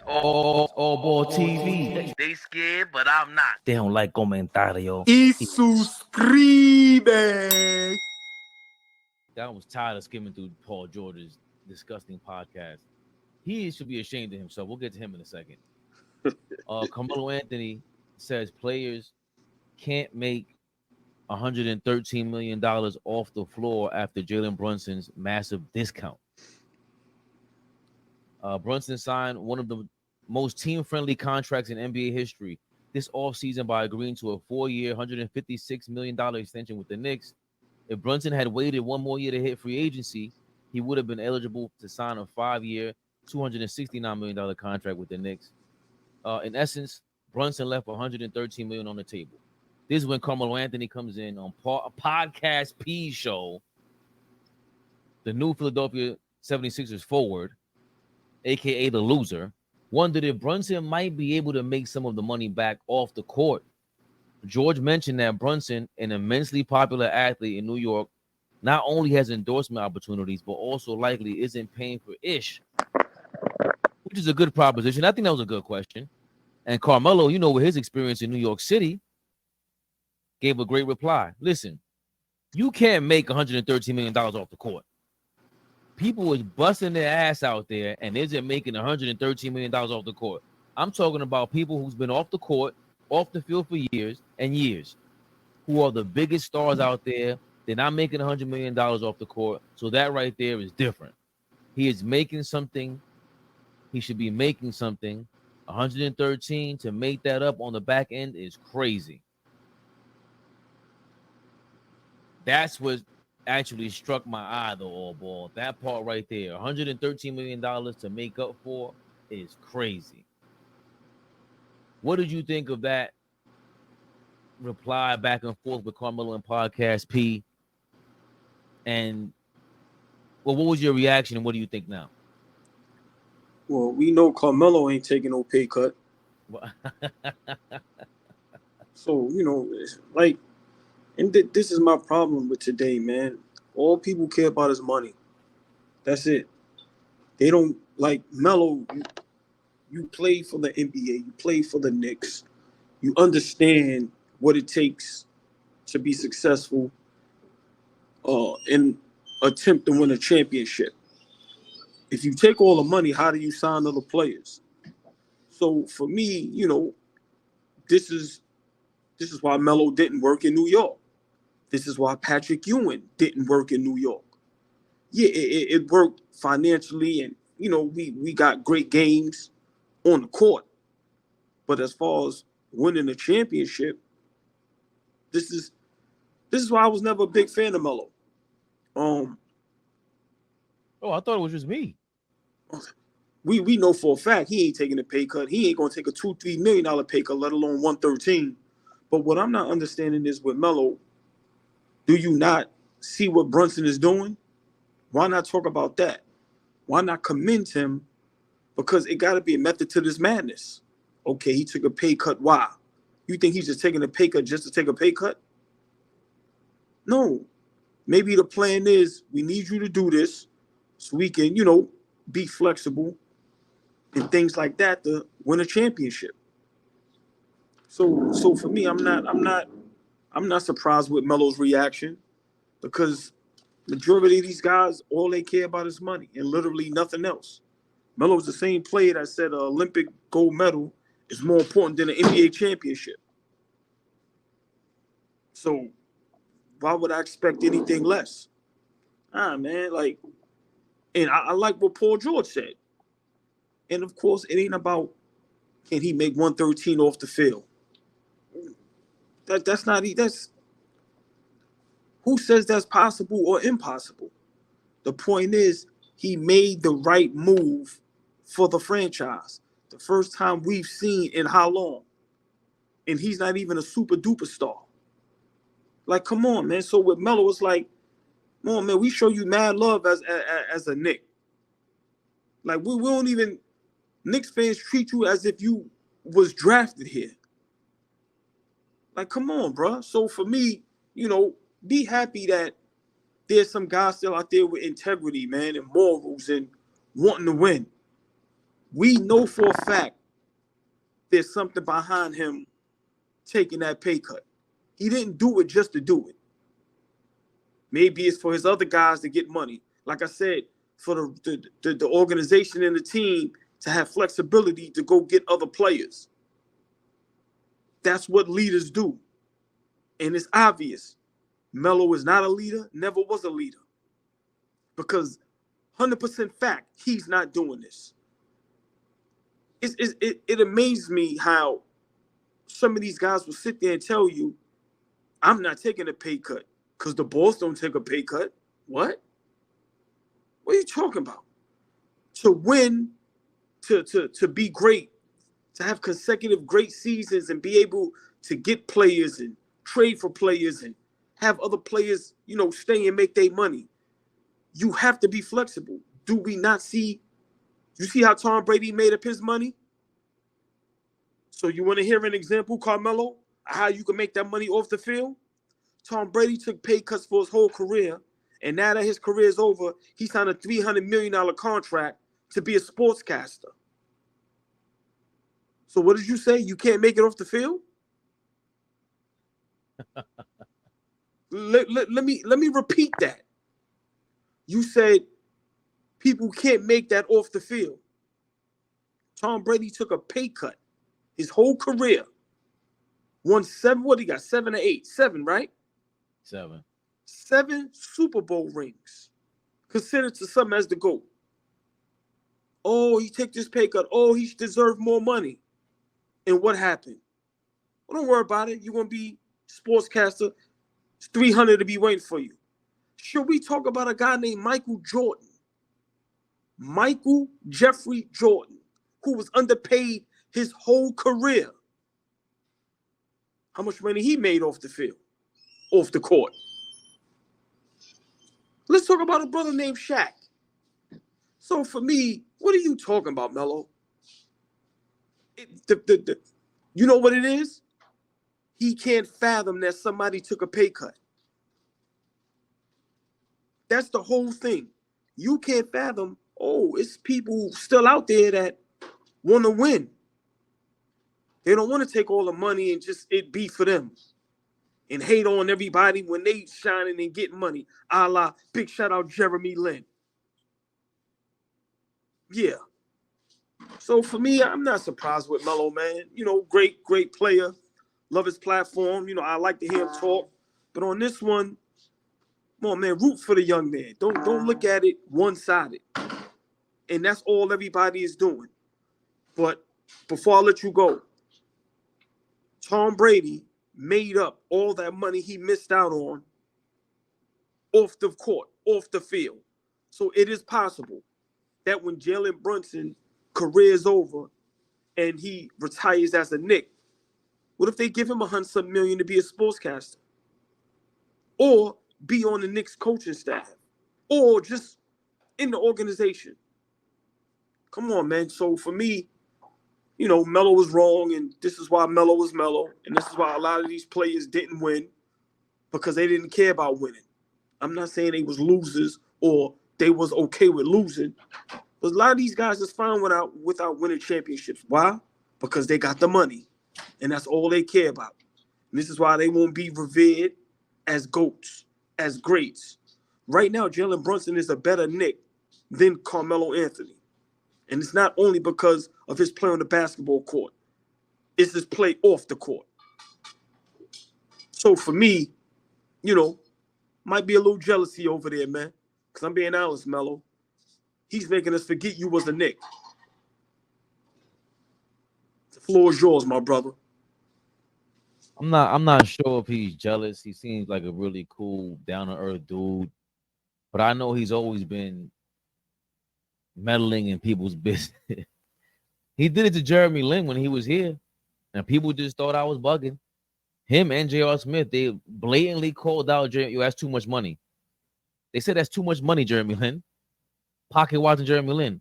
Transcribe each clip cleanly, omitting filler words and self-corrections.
AllBall TV. They scared, but I'm not. They don't like comentario. Y suscribe. I was tired of skimming through Paul George's disgusting podcast. He should be ashamed of himself. We'll get to him in a second. Carmelo Anthony says players can't make $113 million off the floor after Jalen Brunson's massive discount. Brunson signed one of the most team-friendly contracts in NBA history this offseason by agreeing to a 4-year, $156 million extension with the Knicks. If Brunson had waited one more year to hit free agency, he would have been eligible to sign a 5-year, $269 million contract with the Knicks. In essence, Brunson left $113 million on the table. This is when Carmelo Anthony comes in on a podcast P show, the new Philadelphia 76ers forward, a.k.a. the loser, wondered if Brunson might be able to make some of the money back off the court. George mentioned that Brunson, an immensely popular athlete in New York, not only has endorsement opportunities, but also likely isn't paying for ish, which is a good proposition. I think that was a good question. And Carmelo, with his experience in New York City, gave a great reply. Listen, you can't make $113 million off the court. People is busting their ass out there and isn't making $113 million off the court. I'm talking about people who's been off the court, off the field for years and years, who are the biggest stars out there. They're not making $100 million off the court. So that right there is different. He is making something. He should be making something. 113 to make that up on the back end is crazy. That's what actually struck my eye, though, AllBall. That part right there, $113 million to make up for is crazy. What did you think of that reply back and forth with Carmelo and Podcast P? And what was your reaction and what do you think now? Well, we know Carmelo ain't taking no pay cut. So, this is my problem with today, man. All people care about is money. That's it. They don't like Melo. You play for the NBA. You play for the Knicks. You understand what it takes to be successful and attempt to win a championship. If you take all the money, how do you sign other players? So for me, this is why Melo didn't work in New York. This is why Patrick Ewing didn't work in New York. Yeah, it worked financially, and we got great games on the court. But as far as winning a championship, this is why I was never a big fan of Melo. I thought it was just me. We know for a fact he ain't taking a pay cut. He ain't gonna take a $2-3 million pay cut, let alone 113. But what I'm not understanding is with Melo, do you not see what Brunson is doing? Why not talk about that? Why not commend him? Because it got to be a method to this madness. Okay, he took a pay cut. Why? You think he's just taking a pay cut just to take a pay cut? No. Maybe the plan is we need you to do this so we can, be flexible and things like that to win a championship. So for me, I'm not surprised with Melo's reaction because majority of these guys, all they care about is money and literally nothing else. Melo's the same player that said an Olympic gold medal is more important than an NBA championship. So why would I expect anything less? Man, and I like what Paul George said. And of course, it ain't about can he make 113 off the field. That's who says that's possible or impossible? The point is he made the right move for the franchise. The first time we've seen in how long? And he's not even a super duper star. Like, come on, man. So with Melo, it's like, come on, man, we show you mad love as a Knick. Like, we don't even, Knicks fans treat you as if you was drafted here. Like, come on, bro. So for me, be happy that there's some guys still out there with integrity, man, and morals and wanting to win. We know for a fact there's something behind him taking that pay cut. He didn't do it just to do it. Maybe it's for his other guys to get money. Like I said, for the organization and the team to have flexibility to go get other players. That's what leaders do. And it's obvious. Melo is not a leader, never was a leader. Because 100% fact, he's not doing this. It amazes me how some of these guys will sit there and tell you, I'm not taking a pay cut because the boss don't take a pay cut. What? What are you talking about? To win, to be great, to have consecutive great seasons and be able to get players and trade for players and have other players, stay and make their money. You have to be flexible. Do we not see? You see how Tom Brady made up his money? So you want to hear an example, Carmelo, how you can make that money off the field? Tom Brady took pay cuts for his whole career, and now that his career is over, he signed a $300 million contract to be a sportscaster. So what did you say? You can't make it off the field? let me repeat that. You said people can't make that off the field. Tom Brady took a pay cut his whole career. Won 7, what he got? 7 or 8? 7, right? 7. 7 Super Bowl rings. Considered to some as the GOAT. Oh, he took this pay cut. Oh, he deserved more money. And what happened? Well, don't worry about it. You're going to be sportscaster. It's 300 to be waiting for you. Should we talk about a guy named Michael Jordan? Michael Jeffrey Jordan, who was underpaid his whole career. How much money he made off the field, off the court. Let's talk about a brother named Shaq. So for me, what are you talking about, Melo? You know what it is? He can't fathom that somebody took a pay cut. That's the whole thing. You can't fathom, it's people still out there that want to win. They don't want to take all the money and just it be for them and hate on everybody when they shining and getting money. A la big shout out Jeremy Lin. Yeah. So for me, I'm not surprised with Melo, man. Great player. Love his platform. I like to hear him talk. But on this one, come on, man, root for the young man. Don't look at it one-sided. And that's all everybody is doing. But before I let you go, Tom Brady made up all that money he missed out on off the court, off the field. So it is possible that when Jalen Brunson career is over and he retires as a Knick, what if they give him $100 million to be a sportscaster? Or be on the Knicks coaching staff? Or just in the organization? Come on, man. So for me, Melo was wrong, and this is why Melo was Melo, and this is why a lot of these players didn't win, because they didn't care about winning. I'm not saying they was losers or they was okay with losing, but a lot of these guys is fine without winning championships. Why? Because they got the money, and that's all they care about. And this is why they won't be revered as GOATs, as greats. Right now, Jalen Brunson is a better Knick than Carmelo Anthony. And it's not only because of his play on the basketball court. It's his play off the court. So for me, might be a little jealousy over there, man. Because I'm being honest, Melo. He's making us forget you was a Knick. The floor is yours, my brother. I'm not sure if he's jealous. He seems like a really cool, down-to-earth dude. But I know he's always been meddling in people's business. He did it to Jeremy Lin when he was here, and people just thought I was bugging. Him and J.R. Smith, they blatantly called out Jeremy, that's too much money. They said that's too much money, Jeremy Lin. Pocket watching Jeremy Lin.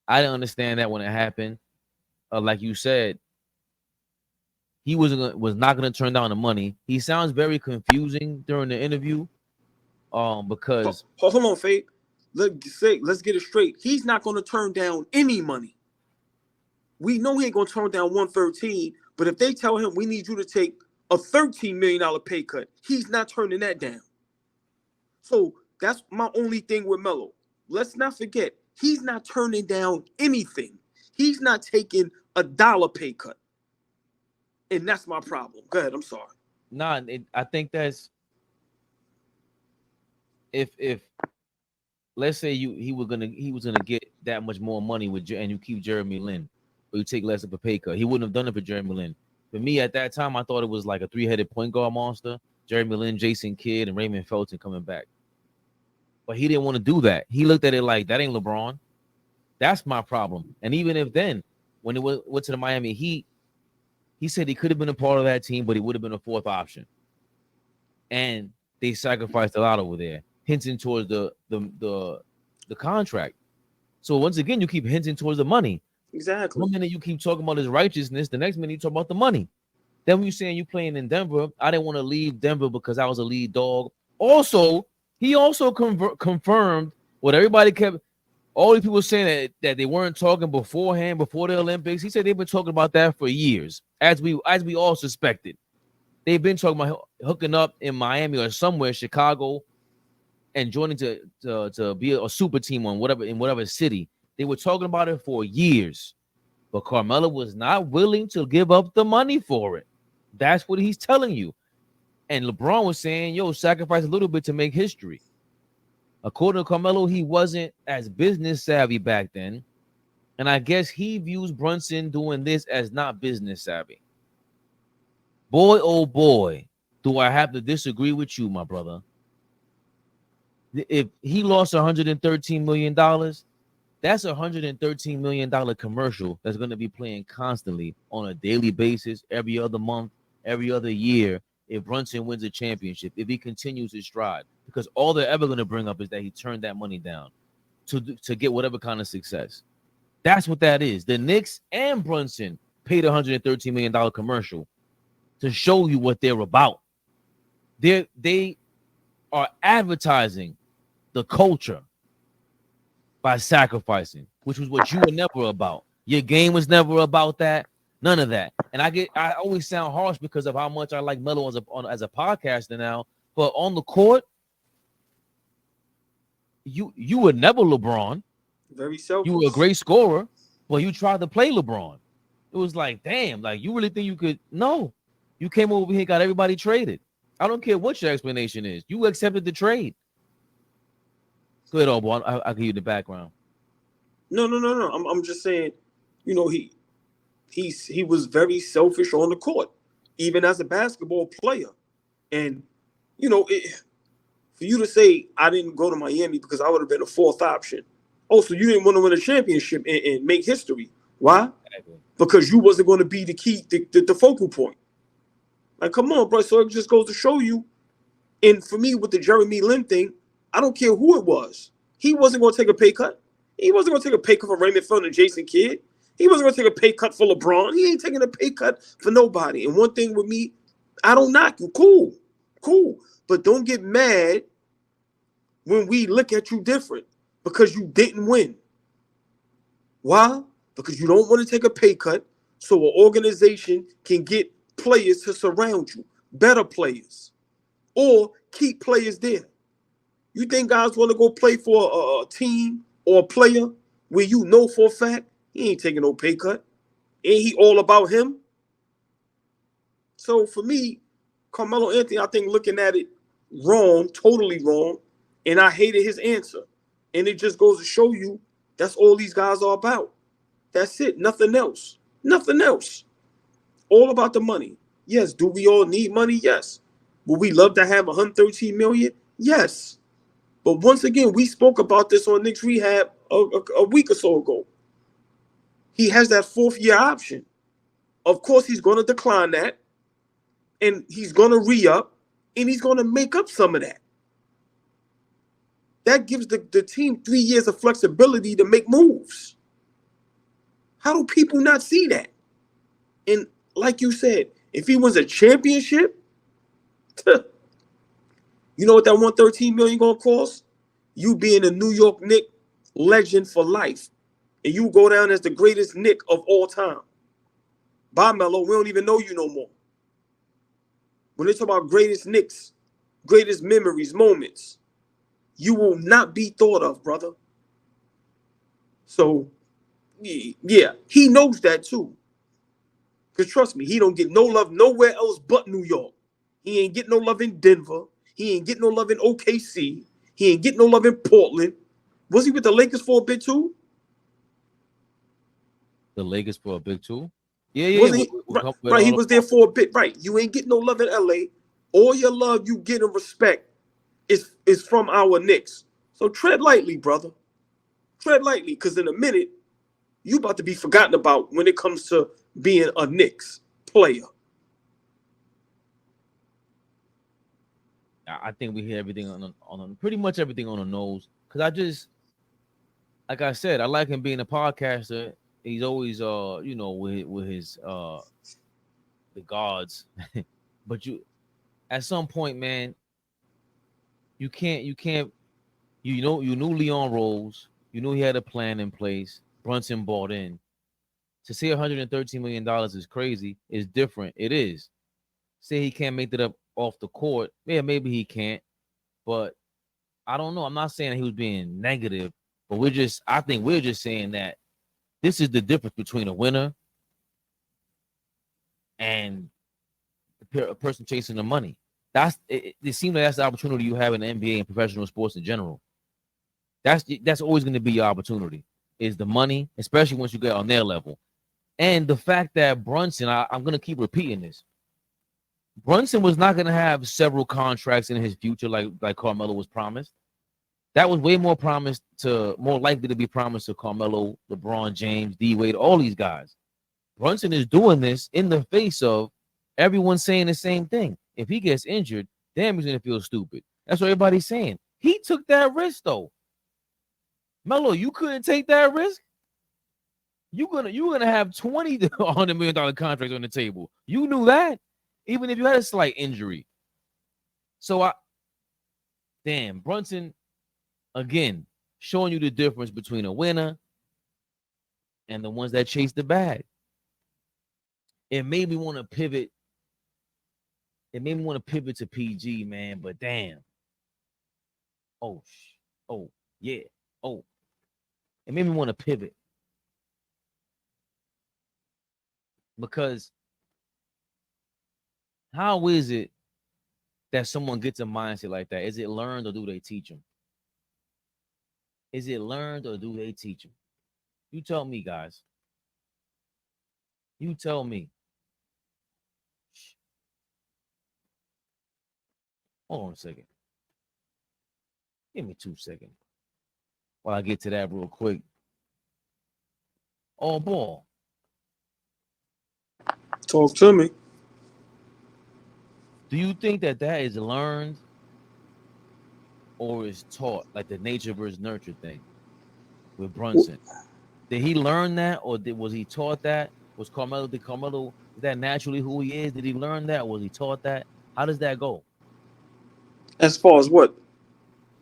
I didn't understand that when it happened. Like you said, he was not going to turn down the money. He sounds very confusing during the interview, because hold on, Fabe. Let's get it straight. He's not going to turn down any money. we know he ain't gonna turn down 113. But if they tell him we need you to take a $13 million pay cut, he's not turning that down. So that's my only thing with Melo. Let's not forget, he's not turning down anything. He's not taking a dollar pay cut. And that's my problem. Go ahead, I'm sorry. Nah, I think that's if let's say he was gonna get that much more money and you keep Jeremy Lin, or you take less of a pay cut, he wouldn't have done it for Jeremy Lin. For me at that time, I thought it was like a 3-headed point guard monster: Jeremy Lin, Jason Kidd, and Raymond Felton coming back. But he didn't want to do that. He looked at it like that ain't LeBron. That's my problem. And even if then, when it went to the Miami Heat, he said he could have been a part of that team, but he would have been a fourth option. And they sacrificed a lot over there, hinting towards the contract. So once again, you keep hinting towards the money. Exactly. One minute you keep talking about his righteousness, the next minute you talk about the money. Then when you're saying you playing in Denver, I didn't want to leave Denver because I was a lead dog. Also, he also confirmed what everybody kept. All these people saying that they weren't talking beforehand, before the Olympics. He said they've been talking about that for years, as we all suspected. They've been talking about hooking up in Miami or somewhere, Chicago, and joining to be a super team in whatever city. They were talking about it for years, but Carmelo was not willing to give up the money for it. That's what he's telling you. And LeBron was saying, yo, sacrifice a little bit to make history. According to Carmelo, he wasn't as business savvy back then. And I guess he views Brunson doing this as not business savvy. Boy, oh boy, do I have to disagree with you, my brother. If he lost $113 million, that's $113 million commercial that's going to be playing constantly on a daily basis, every other month, every other year, if Brunson wins a championship, if he continues his stride. Because all they're ever going to bring up is that he turned that money down to get whatever kind of success. That's what that is. The Knicks and Brunson paid $113 million commercial to show you what they're about. They are advertising the culture by sacrificing, which was what you were never about. Your game was never about that. None of that. And I always sound harsh because of how much I like Melo as a podcaster now. But on the court, you were never LeBron. Very selfish. You were a great scorer, but you tried to play LeBron. It was like, damn, like you really think you could? No. You came over here and got everybody traded. I don't care what your explanation is. You accepted the trade. Go ahead, AllBall. I'll give you the background. No. I'm just saying, you know, he was very selfish on the court, even as a basketball player. And, you know, for you to say I didn't go to Miami because I would have been a fourth option. Also, you didn't want to win a championship and make history. Why? Exactly. Because you wasn't going to be the key, the focal point. Like, come on, bro. So it just goes to show you. And for me, with the Jeremy Lin thing, I don't care who it was. He wasn't going to take a pay cut. He wasn't going to take a pay cut for Raymond Felton and Jason Kidd. He wasn't going to take a pay cut for LeBron. He ain't taking a pay cut for nobody. And one thing with me, I don't knock you. Cool. But don't get mad when we look at you different because you didn't win. Why? Because you don't want to take a pay cut so an organization can get players to surround you, better players, or keep players there. You think guys want to go play for a team or a player where you know for a fact he ain't taking no pay cut? Ain't he all about him? So for me, Carmelo Anthony, I think looking at it wrong, totally wrong, and I hated his answer. And it just goes to show you that's all these guys are about. That's it. Nothing else. Nothing else. All about the money. Yes. Do we all need money? Yes. Would we love to have $113 million? Yes. But once again, we spoke about this on Knicks Rehab a week or so ago. He has that fourth-year option. Of course, he's going to decline that, and he's going to re-up, and he's going to make up some of that. That gives the team 3 years of flexibility to make moves. How do people not see that? And like you said, if he wins a championship, you know what that $113 million gonna cost? You being a New York Knicks legend for life. and you go down as the greatest Knick of all time. Bye, Melo. We don't even know you no more. When they talk about greatest Knicks, greatest memories, moments, you will not be thought of, brother. So, yeah, he knows that too. Because trust me, he don't get no love nowhere else but New York. He ain't get no love in Denver. He ain't get no love in OKC. He ain't get no love in Portland. Was he with the Lakers for a bit too? The Lakers for a bit too? Yeah. Wasn't he? Right, he was there for a bit. Right. You ain't getting no love in LA. All your love you get and respect is from our Knicks. So tread lightly, brother. Tread lightly, because in a minute, you about to be forgotten about when it comes to being a Knicks player. I think we hit everything on pretty much everything on the nose. Because I just, like I said, I like him being a podcaster. He's always with his the gods. But you at some point, man, you knew Leon Rose, you knew he had a plan in place. Brunson bought in. To say $113 million is crazy, is different. It is. Say he can't make it up off the court. Yeah, maybe he can't. But I don't know. I'm not saying he was being negative, but I think we're just saying that this is the difference between a winner and a person chasing the money. It seems like that's the opportunity you have in the NBA and professional sports in general. That's always going to be your opportunity, is the money, especially once you get on their level. And the fact that Brunson, I'm going to keep repeating this. Brunson was not going to have several contracts in his future like Carmelo was promised. That was way more likely to be promised to Carmelo, LeBron James, D Wade, all these guys. Brunson is doing this in the face of everyone saying the same thing. If he gets injured, damn, he's going to feel stupid. That's what everybody's saying. He took that risk, though. Melo, you couldn't take that risk. You're gonna have $20 to $100 million contracts on the table. You knew that, even if you had a slight injury. So Brunson, again, showing you the difference between a winner and the ones that chase the bag. It made me want to pivot. It made me want to pivot to PG, man. But damn. Oh, yeah. Oh, it made me want to pivot. Because how is it that someone gets a mindset like that? Is it learned or do they teach them? Is it learned or do they teach them? You tell me, guys. You tell me. Hold on a second. Give me 2 seconds while I get to that real quick. AllBall. Talk to me. Do you think that is learned or is taught, like the nature versus nurture thing with Brunson? Did he learn that, or was he taught that? Did Carmelo, is that naturally who he is? Did he learn that, or was he taught that? How does that go? As far as what?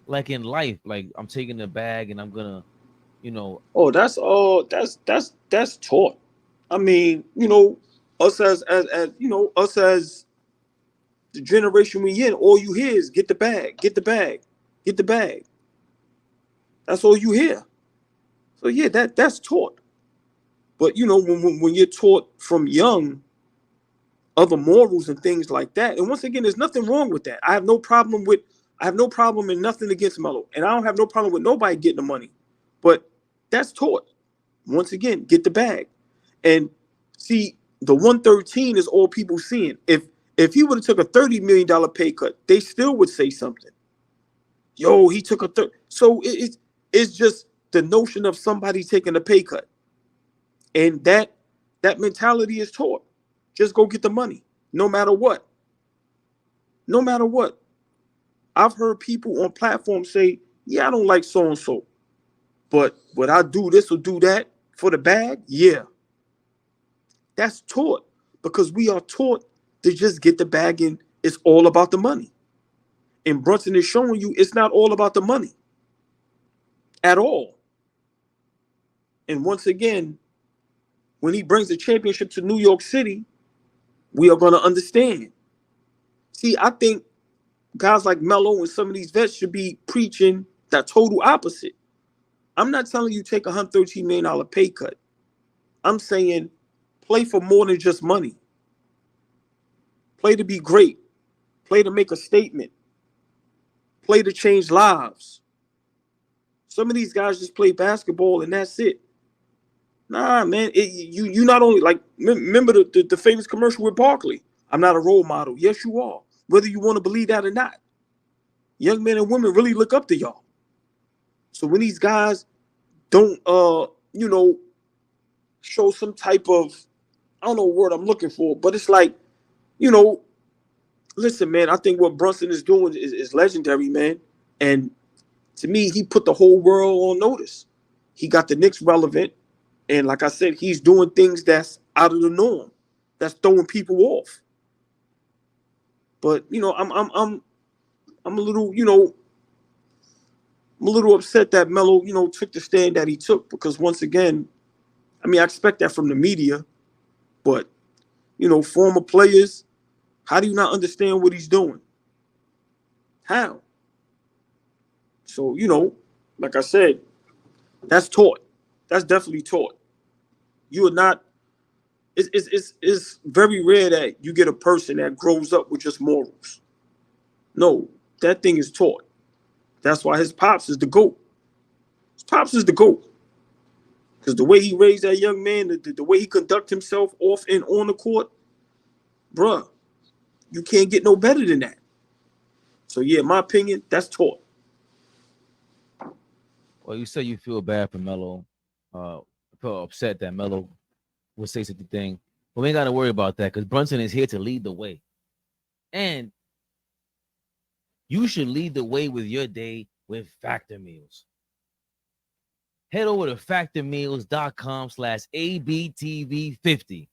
Like in life, like I'm taking the bag and I'm gonna, Oh, that's taught. I mean, us as the generation we in, all you hear is get the bag, get the bag, get the bag. That's all you hear. So yeah, that's taught. But when you're taught from young other morals and things like that, and once again, there's nothing wrong with that. I have no problem in nothing against Melo, and I don't have no problem with nobody getting the money. But that's taught. Once again, get the bag. And see, the 113 is all people seeing. If he would have took a $30 million pay cut, they still would say something. Yo, he took a so it's just the notion of somebody taking a pay cut. And that mentality is taught. Just go get the money, no matter what. No matter what. I've heard people on platforms say, yeah, I don't like so-and-so, but would I do this or do that for the bag? Yeah. That's taught, because we are taught to just get the bag and it's all about the money. And Brunson is showing you it's not all about the money at all. And once again, when he brings the championship to New York City, we are going to understand. See, I think guys like Melo and some of these vets should be preaching that total opposite. I'm not telling you take a $113 million pay cut. I'm saying play for more than just money. Play to be great. Play to make a statement. Play to change lives. Some of these guys just play basketball and that's it. Nah, man. You not only like remember the famous commercial with Barkley. I'm not a role model. Yes, you are. Whether you want to believe that or not. Young men and women really look up to y'all. So when these guys don't show some type of, I don't know what word I'm looking for, but it's like, listen, man, I think what Brunson is doing is legendary, man. And to me, he put the whole world on notice. He got the Knicks relevant. And like I said, he's doing things that's out of the norm. That's throwing people off. But, I'm a little, I'm a little upset that Melo, took the stand that he took because once again, I mean, I expect that from the media, but, former players, how do you not understand what he's doing? How? So, like I said, that's taught. That's definitely taught. You are not, it's very rare that you get a person that grows up with just morals. No, that thing is taught. That's why his pops is the GOAT. His pops is the GOAT. Because the way he raised that young man, the way he conduct himself off and on the court, bruh, you can't get no better than that. So, yeah, in my opinion, that's taught. Well, you say you feel bad for Melo. Feel upset that Melo would say such a thing. But we ain't got to worry about that because Brunson is here to lead the way. And you should lead the way with your day with Factor Meals. Head over to factormeals.com/ABTV50.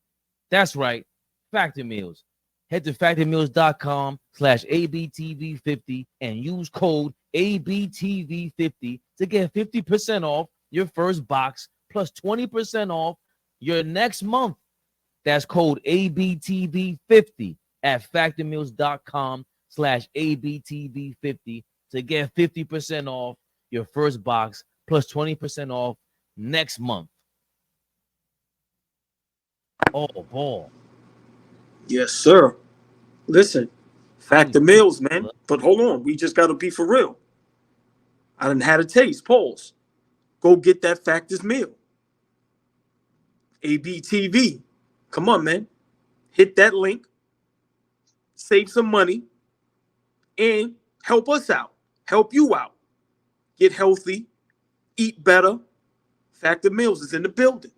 That's right, Factor Meals. Head to factormeals.com/ABTV50 and use code ABTV50 to get 50% off your first box plus 20% off your next month. That's code ABTV50 at factormeals.com/ABTV50 to get 50% off your first box plus 20% off next month. Oh, ball. Yes, sir. Listen, Factor Meals, man. But hold on. We just got to be for real. I done had a taste. Pause. Go get that Factor's meal. ABTV. Come on, man. Hit that link. Save some money. And help us out. Help you out. Get healthy. Eat better. Factor Meals is in the building.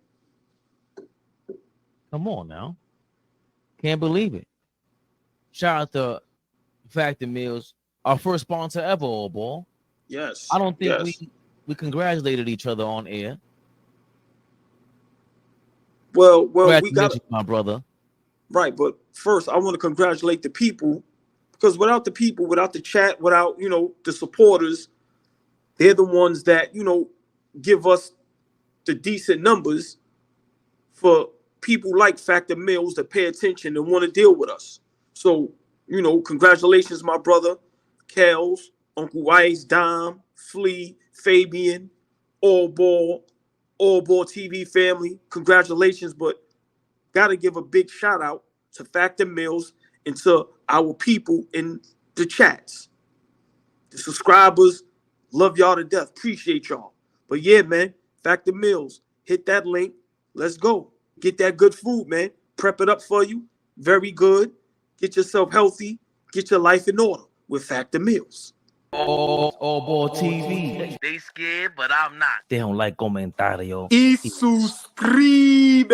Come on now. Can't believe it. Shout out to Factor Meals, our first sponsor ever, AllBall. Yes. I don't think we congratulated each other on air. Well, we got my brother. Right, but first I want to congratulate the people because without the people, without the chat, without the supporters, they're the ones that give us the decent numbers for people like Factor Mills to pay attention and want to deal with us. So, congratulations, my brother, Kels, Uncle Ice, Dom, Flea, Fabian, AllBall TV family. Congratulations, but got to give a big shout out to Factor Mills and to our people in the chats. The subscribers, love y'all to death. Appreciate y'all. But yeah, man, Factor Mills, hit that link. Let's go. Get that good food, man. Prep it up for you. Very good. Get yourself healthy. Get your life in order with Factor Meals. AllBall TV. They scared, but I'm not. They don't like comentario. Y suscribe.